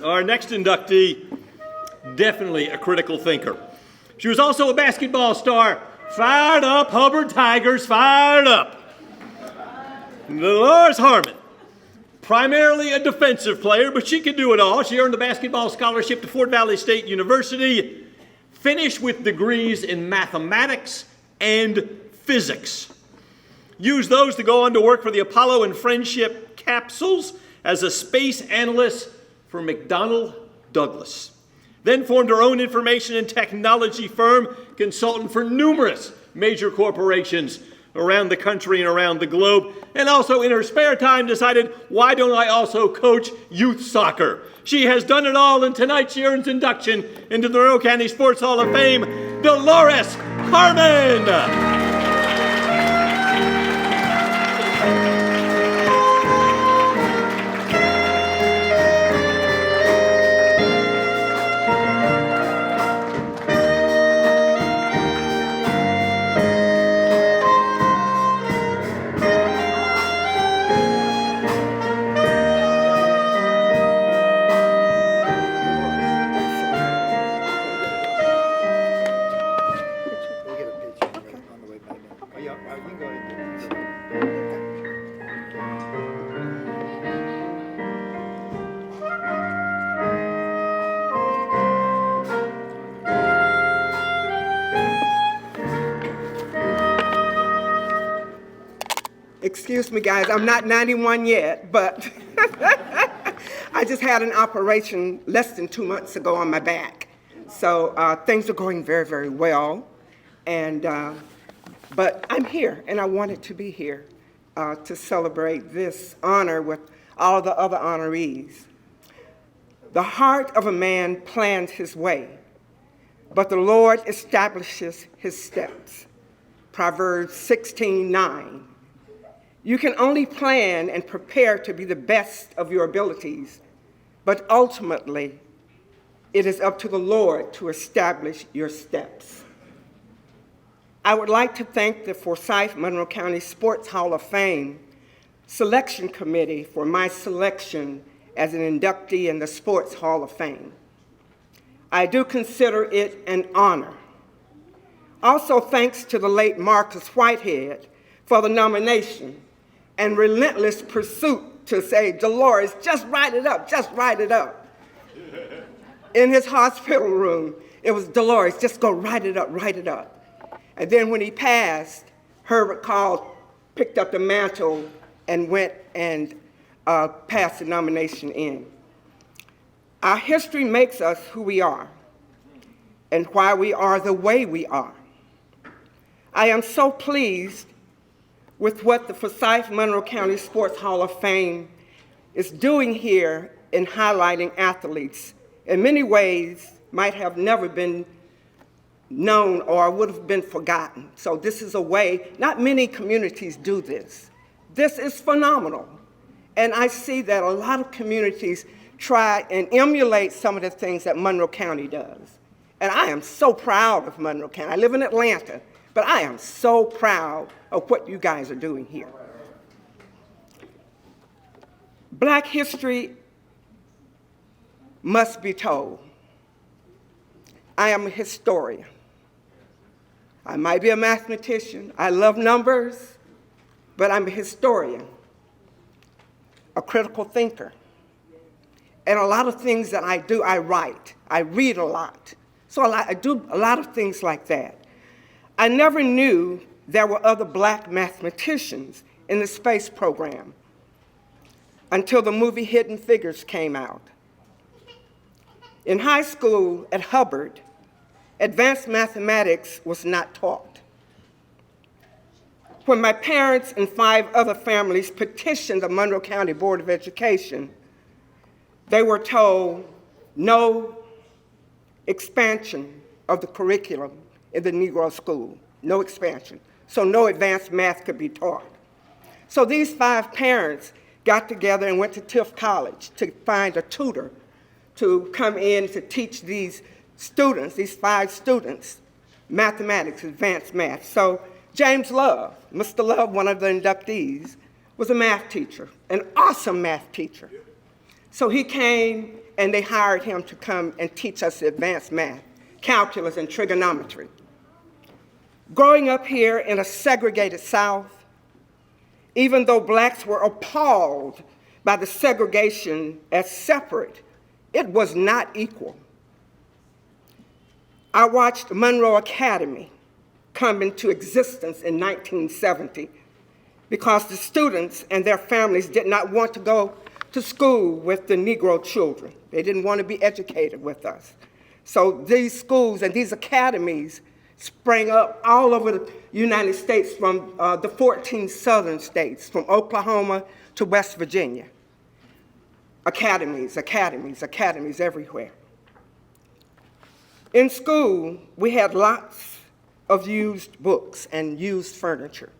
Our next inductee, definitely a critical thinker. She was also a basketball star. Fired up, Hubbard Tigers, fired up. Delores Harmon, primarily a defensive player, but she could do it all. She earned a basketball scholarship to Fort Valley State University, finished with degrees in mathematics and physics. Used those to go on to work for the Apollo and Friendship capsules as a space analyst for McDonnell Douglas. Then formed her own information and technology firm, consultant for numerous major corporations around the country and around the globe, and also in her spare time decided, why don't I also coach youth soccer? She has done it all, and tonight she earns induction into the Monroe County Sports Hall of Fame, Delores Harmon. Excuse me, guys, I'm not 91 yet, but I just had an operation less than 2 months ago on my back. So things are going very, very well. But I'm here, and I wanted to be here to celebrate this honor with all the other honorees. The heart of a man plans his way, but the Lord establishes his steps. Proverbs 16:9. You can only plan and prepare to be the best of your abilities, but ultimately, it is up to the Lord to establish your steps. I would like to thank the Forsyth Monroe County Sports Hall of Fame Selection Committee for my selection as an inductee in the Sports Hall of Fame. I do consider it an honor. Also, thanks to the late Marcus Whitehead for the nomination and relentless pursuit to say, Delores, just write it up, just write it up. In his hospital room, it was Delores, just go write it up, write it up. And then when he passed, Herbert called, picked up the mantle, and went and passed the nomination in. Our history makes us who we are and why we are the way we are. I am so pleased with what the Forsyth Monroe County Sports Hall of Fame is doing here in highlighting athletes in many ways might have never been known or would have been forgotten. So this is a way, not many communities do this. This is phenomenal. And I see that a lot of communities try and emulate some of the things that Monroe County does. And I am so proud of Monroe County. I live in Atlanta, but I am so proud of what you guys are doing here. Black history must be told. I am a historian. I might be a mathematician. I love numbers, but I'm a historian, a critical thinker. And a lot of things that I do, I write. I read a lot. So I do a lot of things like that. I never knew there were other black mathematicians in the space program until the movie Hidden Figures came out. In high school at Hubbard, advanced mathematics was not taught. When my parents and 5 other families petitioned the Monroe County Board of Education, they were told no expansion of the curriculum in the Negro school, no expansion. So no advanced math could be taught. So these 5 parents got together and went to Tift College to find a tutor to come in to teach these students, these 5 students, mathematics, advanced math. So James Love, Mr. Love, one of the inductees, was a math teacher, an awesome math teacher. So he came and they hired him to come and teach us advanced math, calculus, and trigonometry. Growing up here in a segregated South, even though blacks were appalled by the segregation as separate, it was not equal. I watched Monroe Academy come into existence in 1970 because the students and their families did not want to go to school with the Negro children. They didn't want to be educated with us. So these schools and these academies sprang up all over the United States from the 14 southern states, from Oklahoma to West Virginia. Academies, academies, academies everywhere. In school, we had lots of used books and used furniture.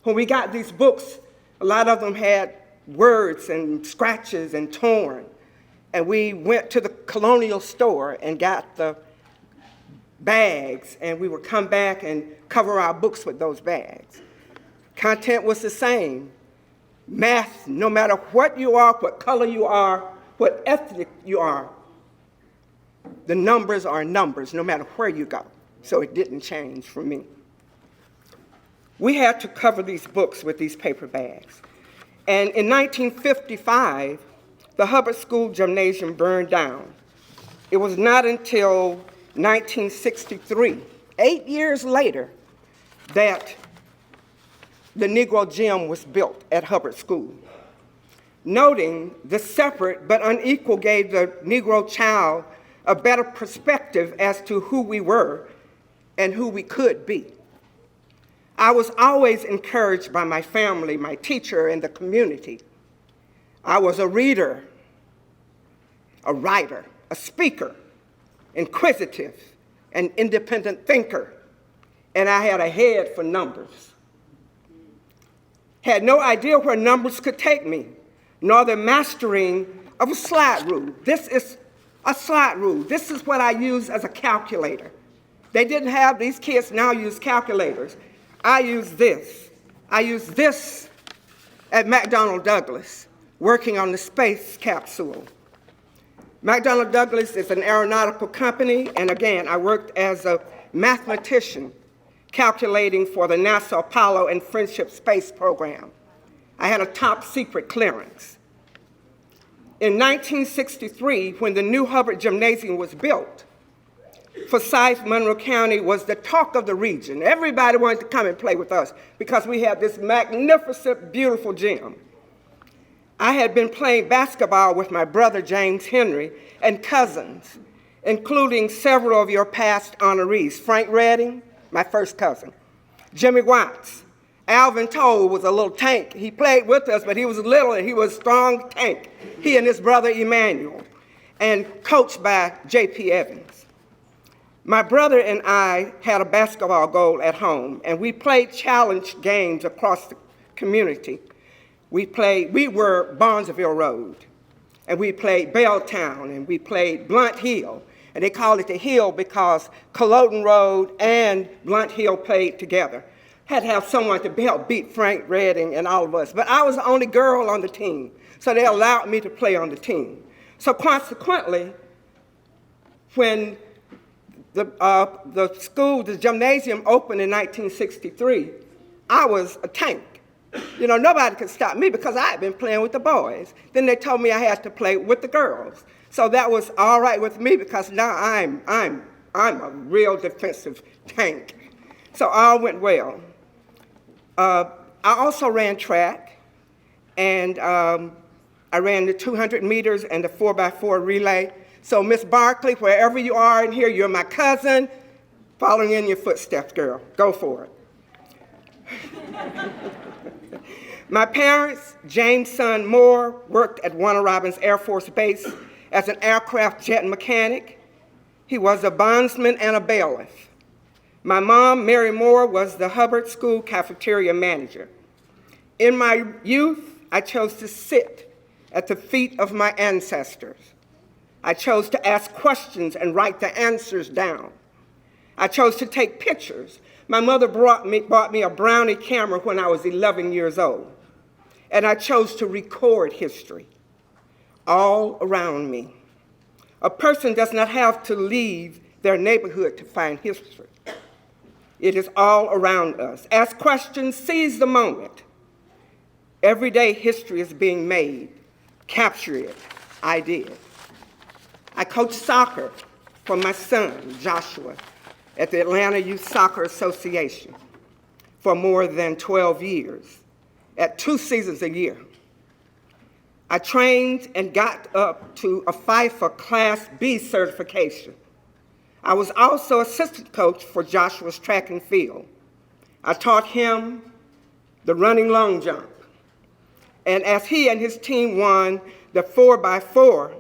When we got these books, a lot of them had words and scratches and torn. And we went to the colonial store and got the bags, and we would come back and cover our books with those bags. Content was the same. Math, no matter what you are, what color you are, what ethnic you are, the numbers are numbers no matter where you go. So it didn't change for me. We had to cover these books with these paper bags. And in 1955, the Hubbard School Gymnasium burned down. It was not until 1963, 8 years later, that the Negro Gym was built at Hubbard School. Noting the separate but unequal gave the Negro child a better perspective as to who we were and who we could be. I was always encouraged by my family, my teacher, and the community. I was a reader, a writer, a speaker, inquisitive, an independent thinker, and I had a head for numbers. Had no idea where numbers could take me, nor the mastering of a slide rule. This is a slide rule. This is what I use as a calculator. They didn't have, these kids now use calculators. I use this. I use this at McDonnell Douglas, working on the space capsule. McDonnell Douglas is an aeronautical company, and again, I worked as a mathematician calculating for the NASA Apollo and Friendship space program. I had a top secret clearance. In 1963, when the new Hubbard Gymnasium was built, Forsyth, Monroe County was the talk of the region. Everybody wanted to come and play with us because we had this magnificent, beautiful gym. I had been playing basketball with my brother, James Henry, and cousins, including several of your past honorees. Frank Redding, my first cousin. Jimmy Watts. Alvin Toll was a little tank. He played with us, but he was little and he was a strong tank. He and his brother Emmanuel, and coached by J.P. Evans. My brother and I had a basketball goal at home, and we played challenge games across the community. We were Barnesville Road, and we played Belltown, and we played Blunt Hill. And they called it the Hill because Culloden Road and Blunt Hill played together. Had to have someone to help beat Frank Redding and all of us. But I was the only girl on the team, so they allowed me to play on the team. So consequently, when the school, the gymnasium opened in 1963, I was a tank. You know, nobody could stop me because I had been playing with the boys. Then they told me I had to play with the girls. So that was all right with me because now I'm a real defensive tank. So all went well. I also ran track, and I ran the 200 meters and the 4x4 relay. So Miss Barkley, wherever you are in here, you're my cousin, following in your footsteps, girl. Go for it. My parents, James Son Moore, worked at Warner Robins Air Force Base as an aircraft jet mechanic. He was a bondsman and a bailiff. My mom, Mary Moore, was the Hubbard School cafeteria manager. In my youth, I chose to sit at the feet of my ancestors. I chose to ask questions and write the answers down. I chose to take pictures. My mother bought me a Brownie camera when I was 11 years old. And I chose to record history all around me. A person does not have to leave their neighborhood to find history. It is all around us. Ask questions, seize the moment. Every day history is being made. Capture it. I did. I coached soccer for my son, Joshua, at the Atlanta Youth Soccer Association for more than 12 years, at 2 seasons a year. I trained and got up to a FIFA Class B certification. I was also assistant coach for Joshua's track and field. I taught him the running long jump. And as he and his team won the 4x4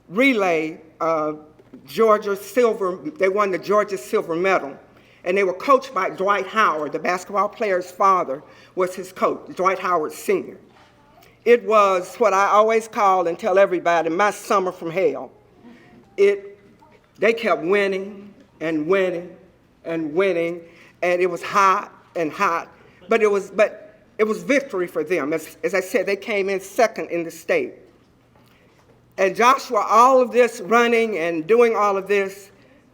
relay, they won the Georgia silver medal. And they were coached by Dwight Howard. The basketball player's father was his coach, Dwight Howard Sr. It was what I always call and tell everybody, my summer from hell. They kept winning and winning and winning, and it was hot and hot, but it was victory for them. As I said, they came in second in the state. And Joshua, all of this running and doing all of this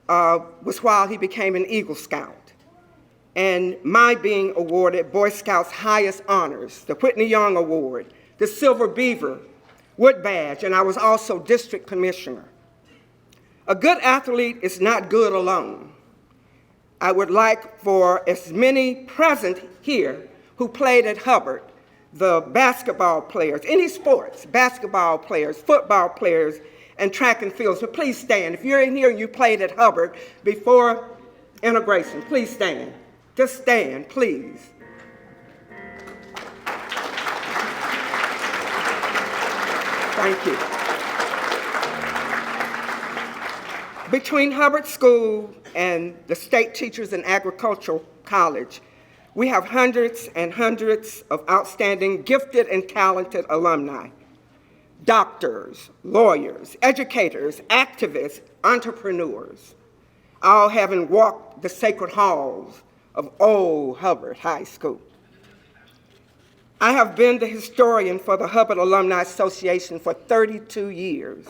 was while he became an Eagle Scout. And my being awarded Boy Scouts' highest honors, the Whitney Young Award, the Silver Beaver Wood Badge, and I was also district commissioner. A good athlete is not good alone. I would like for as many present here who played at Hubbard, the basketball players, any sports, basketball players, football players, and track and field. So please stand. If you're in here and you played at Hubbard before integration, please stand. Just stand, please. Thank you. Between Hubbard School and the State Teachers and Agricultural College, we have hundreds and hundreds of outstanding, gifted, and talented alumni. Doctors, lawyers, educators, activists, entrepreneurs, all having walked the sacred halls of old Hubbard High School. I have been the historian for the Hubbard Alumni Association for 32 years.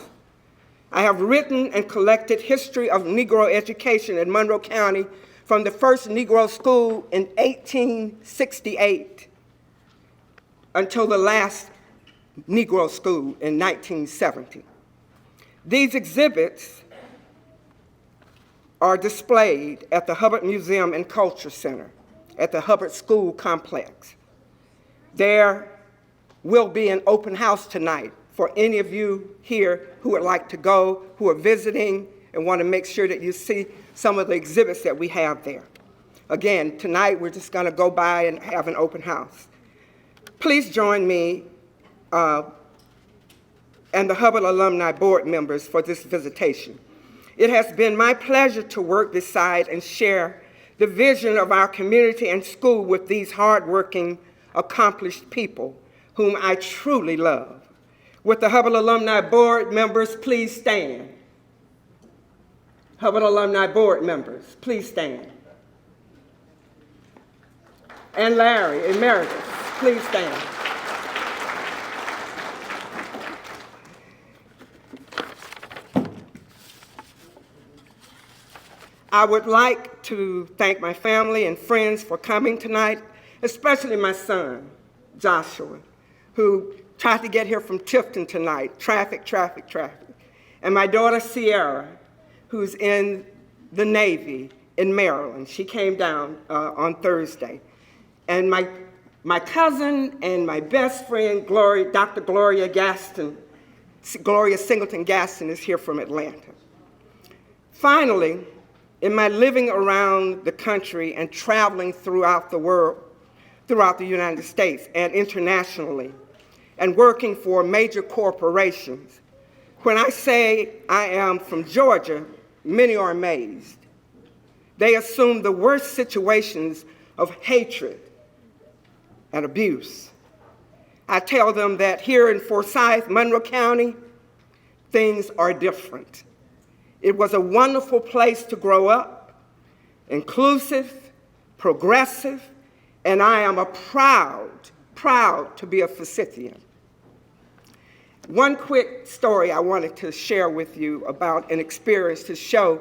I have written and collected history of Negro education in Monroe County from the first Negro school in 1868 until the last Negro school in 1970. These exhibits are displayed at the Hubbard Museum and Culture Center at the Hubbard School Complex. There will be an open house tonight for any of you here who would like to go, who are visiting and want to make sure that you see some of the exhibits that we have there. Again, tonight we're just going to go by and have an open house. Please join me and the Hubbard Alumni Board members for this visitation. It has been my pleasure to work beside and share the vision of our community and school with these hardworking, accomplished people whom I truly love. With the Hubbard Alumni Board members, please stand. Hubbard Alumni Board members, please stand. And Larry, Emeritus, please stand. I would like to thank my family and friends for coming tonight, especially my son, Joshua, who tried to get here from Tifton tonight. Traffic. And my daughter, Sierra, who's in the Navy in Maryland. She came down on Thursday. And my cousin and my best friend, Dr. Gloria Singleton Gaston is here from Atlanta. Finally, in my living around the country and traveling throughout the world, throughout the United States and internationally, and working for major corporations, when I say I am from Georgia, many are amazed. They assume the worst situations of hatred and abuse. I tell them that here in Forsyth, Monroe County, things are different. It was a wonderful place to grow up, inclusive, progressive, and I am proud to be a Forsythian. One quick story I wanted to share with you about an experience to show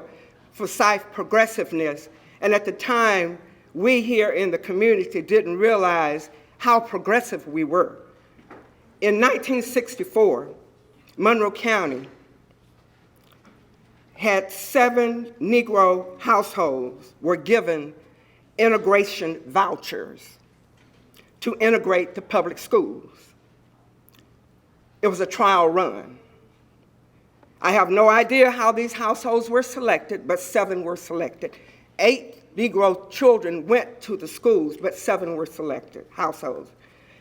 Forsyth progressiveness. And at the time, we here in the community didn't realize how progressive we were. In 1964, Monroe County had 7 Negro households were given integration vouchers to integrate the public schools. It was a trial run. I have no idea how these households were selected, but 7 were selected. 8 Negro children went to the schools, but 7 were selected, households.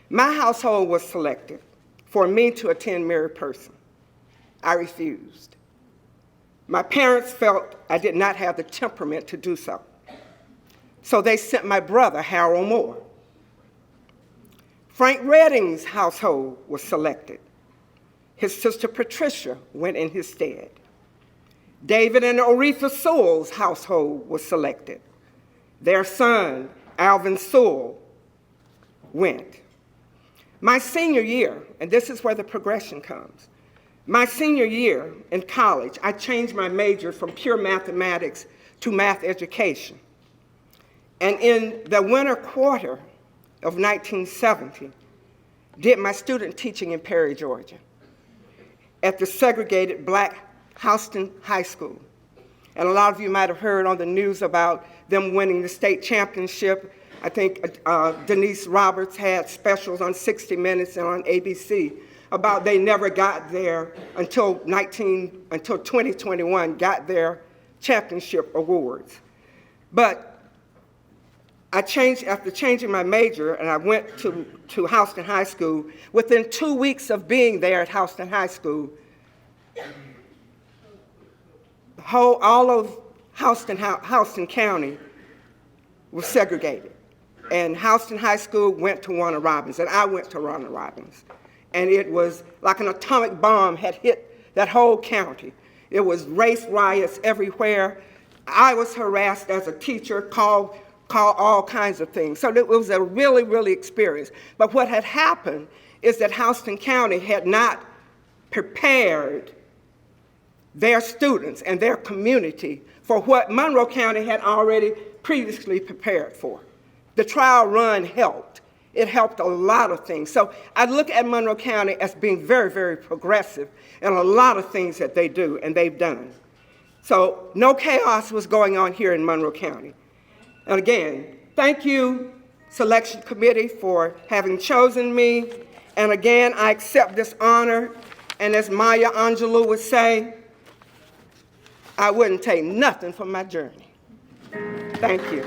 My household was selected for me to attend Mary Person. I refused. My parents felt I did not have the temperament to do so. So they sent my brother, Harold Moore. Frank Redding's household was selected. His sister Patricia went in his stead. David and Oretha Sewell's household was selected. Their son, Alvin Sewell, went. My senior year, and this is where the progression comes, my senior year in college, I changed my major from pure mathematics to math education. And in the winter quarter of 1970, did my student teaching in Perry, Georgia, at the segregated Black Houston High School. And a lot of you might have heard on the news about them winning the state championship. I think Denise Roberts had specials on 60 Minutes and on ABC about they never got there until 2021, got their championship awards. But I changed, after changing my major, and I went to Houston High School. Within 2 weeks of being there at Houston High School, all of Houston County was segregated. And Houston High School went to Warner Robins, and I went to Warner Robins. And it was like an atomic bomb had hit that whole county. It was race riots everywhere. I was harassed as a teacher, called all kinds of things. So it was a really, really experience. But what had happened is that Houston County had not prepared their students and their community for what Monroe County had already previously prepared for. The trial run helped. It helped a lot of things. So I look at Monroe County as being very, very progressive in a lot of things that they do and they've done. So no chaos was going on here in Monroe County. And again, thank you, Selection Committee, for having chosen me. And again, I accept this honor. And as Maya Angelou would say, I wouldn't take nothing from my journey. Thank you.